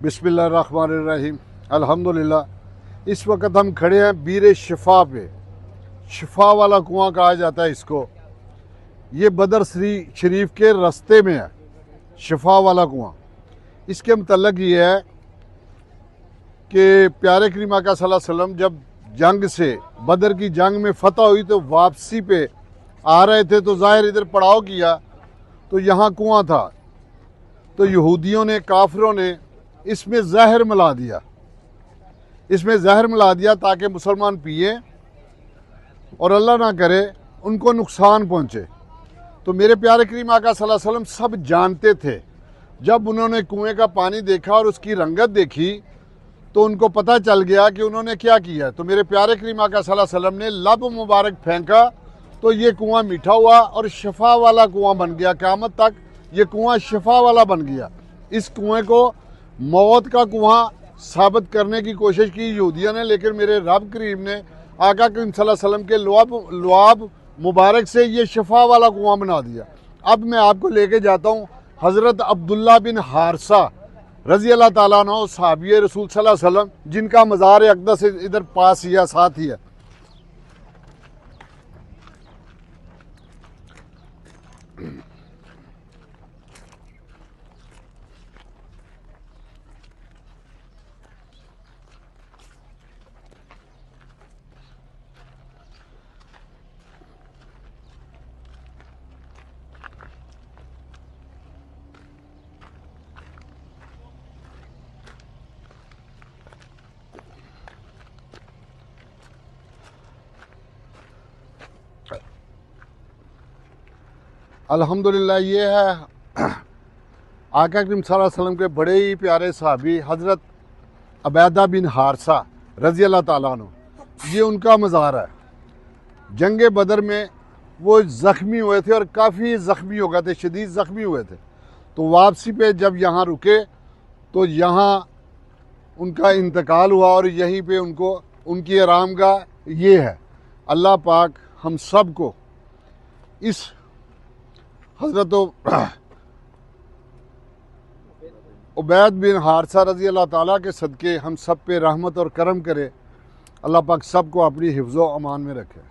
बिस्मिल्लाहिर्रहमानिर्रहीम। अल्हम्दुलिल्लाह। इस वक्त हम खड़े हैं बीर शिफा पे। शिफा वाला कुआं कहा जाता है इसको। ये बदर शरीफ के रास्ते में है शिफा वाला कुआं। इसके मतलब ये है कि प्यारे करीम आका सल्लल्लाहु अलैहि वसल्लम जब जंग से बदर की जंग में फतह हुई तो वापसी पे आ रहे थे तो ज़ाहिर इधर पड़ाव किया तो यहाँ कुआं था। तो यहूदियों ने, काफिरों ने इसमें जहर मिला दिया ताकि मुसलमान पिए और अल्लाह ना करे उनको नुकसान पहुँचे। तो मेरे प्यारे करीम आका सल्लल्लाहु अलैहि वसल्लम सब जानते थे। जब उन्होंने कुएं का पानी देखा और उसकी रंगत देखी तो उनको पता चल गया कि उन्होंने क्या किया। तो मेरे प्यारे करीम आका सल्लल्लाहु अलैहि वसल्लम ने लब मुबारक फेंका तो ये कुआं मीठा हुआ और शिफा वाला कुआं बन गया। क़यामत तक ये कुआं शिफा वाला बन गया। इस कुएं को मौत का कुआं साबित करने की कोशिश की यहूदियों ने, लेकिन मेरे रब करीम ने आका करीम सल्लल्लाहु अलैहि वसल्लम के लुआब मुबारक से ये शिफा वाला कुआं बना दिया। अब मैं आपको लेके जाता हूँ हज़रत अब्दुल्ला बिन हारसा रज़ी अल्लाह ताला अन्हु सहाबी रसूल सल्लल्लाहु अलैहि वसल्लम, जिनका मज़ार अक़दस इधर पास ही है, साथ ही है। अल्हम्दुलिल्लाह। ये है आका करीम सल्लल्लाहु अलैहि वसल्लम के बड़े ही प्यारे सहाबी हज़रत अबैदा बिन हारसा रज़ी अल्लाह ताला अन्हु। ये उनका मज़ार है। जंग बदर में वो ज़ख्मी हुए थे और काफ़ी ज़ख्मी हो गए थे, शदीद ज़ख्मी हुए थे। तो वापसी पे जब यहाँ रुके तो यहाँ उनका इंतकाल हुआ और यहीं पे उनकी आरामगाह ये है। अल्लाह पाक हम सब को इस हज़रत उबैद बिन हारसा रज़ी अल्लाह ताला के सदके हम सब पे रहमत और करम करे। अल्लाह पाक सब को अपनी हिफ्ज़ो अमान में रखे।